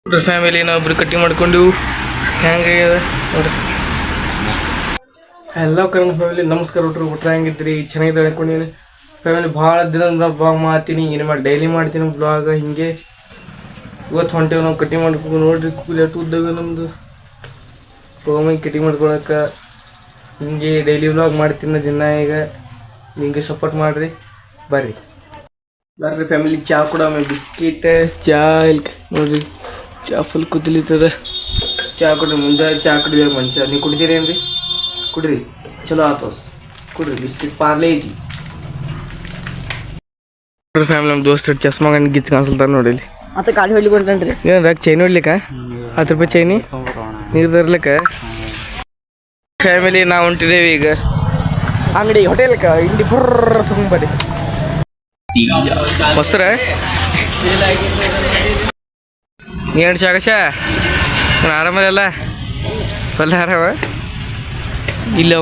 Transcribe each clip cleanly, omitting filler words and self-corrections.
ನೋಡ್ರಿ ಫ್ಯಾಮಿಲಿ ನಾವೊಬ್ರು ಕಟ್ಟಿ ಮಾಡ್ಕೊಂಡು ಹೆಂಗಾಗ್ಯದ ನೋಡ್ರಿ. ಎಲ್ಲ ಕನ್ನಡ ಫ್ಯಾಮಿಲಿ ನಮಸ್ಕಾರ. ಊಟ ಹೆಂಗಿದ್ರಿ? ಚೆನ್ನಾಗಿದೆ ಅನ್ಕೊಂಡಿದ್ದೀನಿ ಫ್ಯಾಮಿಲಿ. ಭಾಳ ದಿನದ ಬ್ಲಾಗ್ ಮಾಡ್ತೀನಿ, ಏನು ಮಾಡಿ ಡೈಲಿ ಮಾಡ್ತೀನಿ ಬ್ಲಾಗ್. ಹಿಂಗೆ ಇವತ್ತು ಹೊಂಟೇವು ನಾವು ಕಟ್ಟಿ ಮಾಡ್ಕೊಂಡು. ನೋಡ್ರಿ ಕೂಲಿ ಅಟ್ಟು ಉದ್ದಾಗ ನಮ್ಮದು ಹೋಗಿ ಕಟ್ಟಿ ಮಾಡ್ಕೊಳಕ್ಕೆ. ಹಿಂಗೆ ಡೈಲಿ ವ್ಲಾಗ್ ಮಾಡ್ತೀನಿ ದಿನ. ಈಗ ಹಿಂಗೆ ಸಪೋರ್ಟ್ ಮಾಡಿರಿ, ಬರ್ರಿ ಫ್ಯಾಮಿಲಿ. ಚಹಾ ಕೂಡ ಬಿಸ್ಕಿಟ್ ಚಹಾ ಇಲ್ಲಿ ನೋಡ್ರಿ. ಚಹಾ ಫುಲ್ ಕುದಿಲಿತ್ತದ. ಚಹಾ ಕೊಡ್ರಿ, ಮುಂಜಾನೆ ಚಹಾ ಕುಡಿಬೇಕು ಮನುಷ್ಯ. ನೀವು ಕುಡಿತೀರಿ ಏನ್ರಿ? ಕುಡ್ರಿ, ಚಲೋ ಆತು ಕುಡ್ರಿ. ಬಿಸ್ಕಿಟ್ ಪಾರ್ಲೆ ಐತಿ ನೋಡ್ರಿ ಫ್ಯಾಮಿಲಿ. ನಮ್ಮ ದೋಸ್ತ ಚಸ್ಮಾ ಗಿಚ್ಚ ಕಾಣಿಸ್ತಾರ ನೋಡಿ. ಇಲ್ಲಿ ಮತ್ತೆ ಗಾಡಿ ಹೊಡ್ಲಿಕೊಂಡ್ರಿ ಏನು ಚೈನ್ ಹೊಡ್ಲಿಕ್ಕ 10 ರೂಪಾಯಿ ಚೈನಿ ನೀರು ತರ್ಲಿಕ್ಕ. ಫ್ಯಾಮಿಲಿ ನಾವು ಹೊಂಟಿದ್ದೇವೆ ಈಗ ಅಂಗಡಿ ಹೋಟೆಲ್ಕ. ಇಲ್ಲಿ ಬರ್ರ ತೊಗೊಂಬರಿ ಮೊಸರ ಏನು ಚಾಗಶ ಆರಾಮದಲ್ಲ? ಒಳ್ಳೆ ಆರಾಮ ಇಲ್ಲ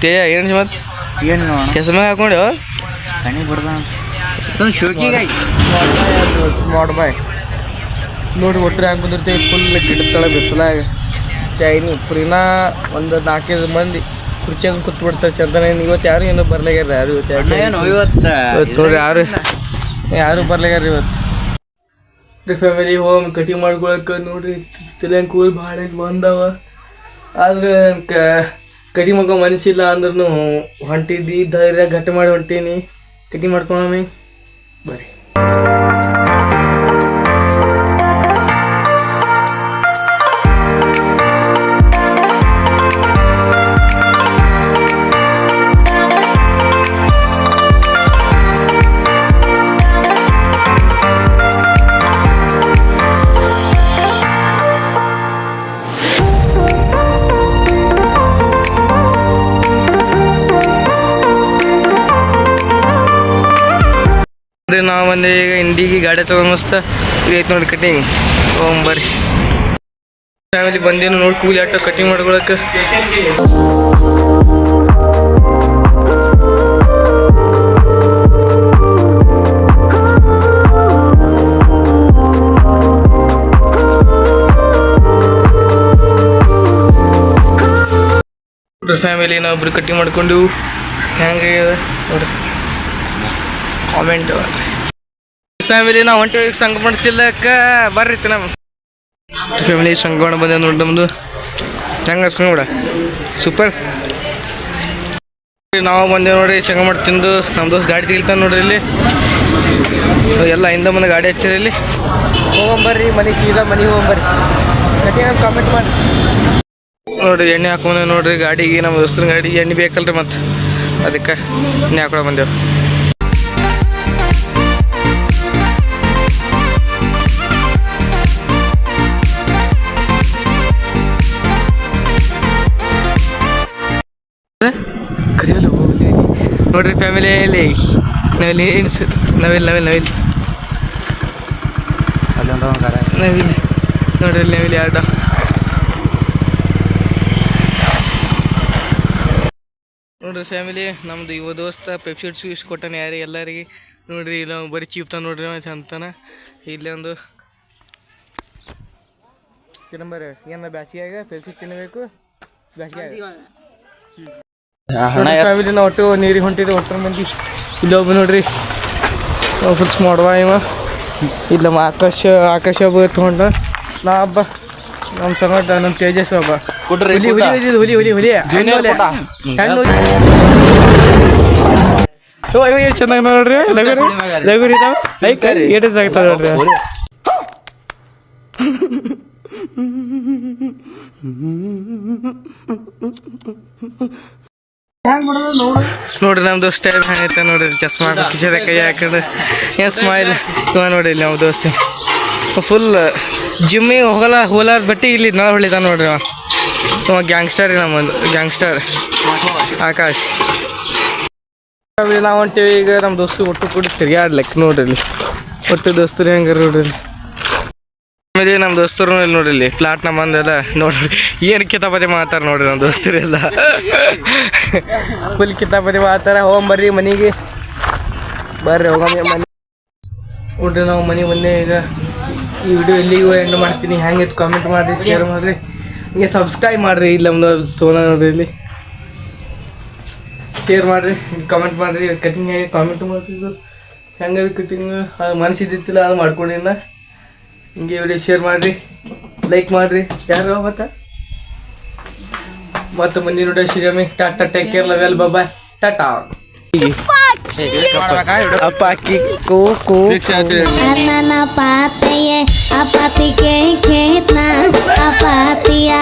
ತೇಜ ಏನು ಮತ್ತೆ ಏನು ಚಸ್ಮಾ ಹಾಕೊಂಡು ಸ್ಮಾರ್ಟ್ ಬಾಯ್ ನೋಡಿ. ಒಟ್ಟರೆ ಹ್ಯಾಂಗೆ ಬಂದಿರ್ತೇವೆ ಫುಲ್ ಗಿಡತಳ ಬಿಸಿಲಾಗ. ಚೈನಿ ಪುರಿನ ಒಂದು 4-5 ಮಂದಿ ಕುರ್ಚಿಯಾಗ ಕೂತ್ಬಿಡ್ತಾರೆ ಚಂದನ. ಇವತ್ತು ಯಾರು ಏನೋ ಬರ್ಲಾಗ್ಯಾರ. ಯಾರು ಇವತ್ತು ನೋಡಿ ಯಾರು ಬರ್ಲಾಗ್ಯಾರ ಇವತ್ತು. ಫ್ಯಾಮಿಲಿ ಹೋಗಿ ಕಟಿಂಗ್ ಮಾಡ್ಕೊಳಕ್ಕೆ ನೋಡ್ರಿ. ತಿಲಂಗ್ ಕೂಲ್ ಭಾಳ ಬಂದವ. ಆದ್ರೆ ಕಟಿಂಗ್ ಮಾಡ್ಕೊ ಮನಸ್ಸಿಲ್ಲ ಅಂದ್ರೂ ಹೊಂಟಿದ್ದಿ ಧೈರ್ಯ ಗಟ್ಟಿ ಮಾಡಿ ಹೊಂಟೀನಿ. ಕಟಿಂಗ್ ಮಾಡ್ಕೊಳಮಿ ಬರ್ರಿ. ನಾವು ಬಂದೆ ಈಗ ಇಂಡಿಗೆ ಗಾಡಿ ತಗೊಂಡು ಮಸ್ತ ಇದೈತೆ ನೋಡಿ ಕಟಿಂಗ್. ಬರ್ರಿ ಫ್ಯಾಮಿಲಿ ಬಂದೇನು ನೋಡಿ ಕೂಲಿ ಆಟೋ ಕಟಿಂಗ್ ಮಾಡ್ಕೊಳಕ್ಕೆ. ಫ್ಯಾಮಿಲಿ ನಾವೊಬ್ರು ಕಟಿಂಗ್ ಮಾಡ್ಕೊಂಡು ಹೆಂಗಾಗ್ಯದ ನೋಡ್ರಿ. ಕಾಮೆಂಟ್ ಫ್ಯಾಮಿಲಿ ನಾವು ಹೊಂಟೇವಿ ಈಗ ಸಂಗಮಣ ತಿಲ್ಲಕ್ಕ. ಬರ್ರಿ ನಮ್ಮ ಫ್ಯಾಮಿಲಿ ಸಂಗಮಣ ಬಂದ ನೋಡಿ. ನಮ್ಮದು ಹೆಂಗೆ ಸಂಗಮಣ ಸೂಪರ್. ನಾವು ಬಂದೇವು ನೋಡ್ರಿ ಸಂಗಮಣ ತಿಂದು. ನಮ್ಮ ದೋಸ್ತ ಗಾಡಿ ತೆಗಿತಾನೆ ನೋಡ್ರಿ. ಇಲ್ಲಿ ಎಲ್ಲ ಹಿಂದೆ ಮುಂದೆ ಗಾಡಿ ಹಚ್ಚಿರಿ. ಇಲ್ಲಿ ಹೋಗಂಬರ್ರಿ ಮನೆ ಸೀದಾ ಮನೆಗೆ ಹೋಗಂಬರ್ರಿ. ಕಟಿಂಗ್ ಕಾಮೆಂಟ್ ಮಾಡಿ ನೋಡ್ರಿ. ಎಣ್ಣೆ ಹಾಕೊಂಡೆ ನೋಡ್ರಿ ಗಾಡಿಗೆ. ನಮ್ಮ ದೋಸ್ತನ ಗಾಡಿಗೆ ಎಣ್ಣೆ ಬೇಕಲ್ರಿ, ಮತ್ತು ಅದಕ್ಕೆ ಎಣ್ಣೆ ಹಾಕೊಳಕ್ಕೆ ಬಂದೆವು. ಕರಿಯಲ್ಲ ಹೋಗಲಿ ನೋಡ್ರಿ ಫ್ಯಾಮಿಲಿಯಲ್ಲಿ ನಾವಿಲ್ಲಿ ಏನು ಸರ್ ನಾವಿಲ್ಲಿ ನವಿಲ್ಲಿ ನೋಡ್ರಿ. ನಾವಿಲ್ಲಿ ಆಟ ನೋಡ್ರಿ ಫ್ಯಾಮಿಲಿ. ನಮ್ಮದು ಇವ ದೋಸ್ತ ಪೆಪ್ಸಿ ಸ್ವೀಟ್ಸ್ ಕೊಟ್ಟಾನೆ ಯಾರಿಗೆ ಎಲ್ಲರಿಗೆ ನೋಡ್ರಿ. ಇಲ್ಲ ಬರೀ ಚೀಪ್ತಾನೆ ನೋಡ್ರಿ ಅಂತಾನ. ಇಲ್ಲೇ ಒಂದು ತಿನ್ನಂಬರಿ ಏನು ಬ್ಯಾಸಿಯಾಗ ಪೆಪ್ಸಿ ತಿನ್ನಬೇಕು. ಬ್ಯಾಸಿಯಾಗ ಫ್ಯಾಮಿಲಿ ನಾವು ಒಟ್ಟು ನೀರಿಗೆ ಹೊಂಟಿದ್ವಿ. ಒಟ್ಟರ ಮಂದಿ ಇಲ್ಲಿ ಒಬ್ಬ ನೋಡ್ರಿ ಫುಲ್ ಸ್ಮಾರ್ಟ್ ಬಾ ಇವ. ಇಲ್ಲ ನಮ್ಮ ಆಕಾಶ ಒಬ್ಬ ತೊಗೊಂಡ. ನಾ ಹಬ್ಬ ನಮ್ಮ ಸಂಗಟ ನಮ್ಮ ತೇಜಸ್ ಒಬ್ಬ. ಹುಲಿ ಚೆನ್ನಾಗಿ ನೋಡ್ರಿ. ಲಗುರಿ ಏಟೇಜ್ ಆಗ್ತದೆ ನೋಡ್ರಿ. ನೋಡ್ರಿ ನಮ್ಮ ದೋಸ್ತ ಹೆಂಗೈತೆ ನೋಡ್ರಿ. ಚಸ್ಮಾ ಕಿಸದ ಕೈ ಹಾಕೊಂಡು ಏನು ಸ್ಮೈಲ್ ಇವ ನೋಡ್ರಿ. ಇಲ್ಲಿ ನಮ್ಮ ದೋಸ್ತ ಫುಲ್ ಜಿಮ್ಮಿಗೆ ಹೋಲಾರ ಬಟ್ಟೆ ಇಲ್ಲಿ ನಳ ಹೊಳಿತಾನೆ ನೋಡ್ರಿ. ಅವ ಗ್ಯಾಂಗ್ಸ್ಟರ್ ರೀ. ನಮ್ಮೊಂದು ಗ್ಯಾಂಗ್ಸ್ಟರ್ ಆಕಾಶ್. ನಾವು ಹೊಂಟೇವಿ ಈಗ ನಮ್ಮ ದೋಸ್ತು ಒಟ್ಟು ಕೂಡಿ ತಿರ್ಗಾಡ್ಲಿಕ್ಕೆ ನೋಡ್ರಿ. ಇಲ್ಲಿ ಒಟ್ಟು ದೋಸ್ತರು ಹೆಂಗಾರ ನೋಡ್ರಿ. ಆಮೇಲೆ ನಮ್ಮ ದೋಸ್ತರು ಇಲ್ಲಿ ನೋಡ್ರಿ. ಇಲ್ಲಿ ಪ್ಲಾಟ್ ನಮ್ಮಂದೆಲ್ಲ ನೋಡ್ರಿ. ಏನು ಕಿತಾಪತಿ ಮಾಡ್ತಾರೆ ನೋಡ್ರಿ ನಮ್ಮ ದೋಸ್ತರೆಲ್ಲ. ಫುಲ್ ಕಿತಾಪತಿ ಮಾಡ್ತಾರೆ. ಹೋಗಂಬರ್ರಿ ಮನೆಗೆ ಬರ್ರಿ. ಹೋಗಂಬ ಮನೆ ನೋಡ್ರಿ. ನಾವು ಮನೆ ಬಂದೆ ಈಗ ಈ ವಿಡಿಯೋ ಎಲ್ಲಿಗೂ ಎಂಡ್ ಮಾಡ್ತೀನಿ. ಹೆಂಗಿತ್ತು ಕಾಮೆಂಟ್ ಮಾಡಿರಿ, ಶೇರ್ ಮಾಡಿರಿ, ಹಿಂಗೆ ಸಬ್ಸ್ಕ್ರೈಬ್ ಮಾಡಿರಿ. ಇಲ್ಲಿ ನಮ್ಮದು ಸೋನಾ ನೋಡ್ರಿ, ಇಲ್ಲಿ ಶೇರ್ ಮಾಡಿರಿ, ಕಮೆಂಟ್ ಮಾಡಿರಿ. ಕಟಿಂಗ್ ಆಗಿ ಕಾಮೆಂಟ್ ಮಾಡ್ತಿದ್ದು ಹೆಂಗದ ಕಟಿಂಗ್ ಮನಸ್ಸಿದ್ದಿತ್ತಿಲ್ಲ ಅದು ಮಾಡ್ಕೊಂಡಿನ. ಹಿಂಗೆ ವಿಡಿಯೋ ಶೇರ್ ಮಾಡಿರಿ, ಲೈಕ್ ಮಾಡಿರಿ. ಯಾರು ಮತ್ತೆ ಮುಂದಿನ ವಿಡಿಯೋ ಸಿಗಮಿ. ಟಾಟಾ, take care, love you, bye, ಟಾಟಾ. ಅಪ್ಪ ಅಕ್ಕಿ ಕೋ Anana pateye apati ke khetna apatiya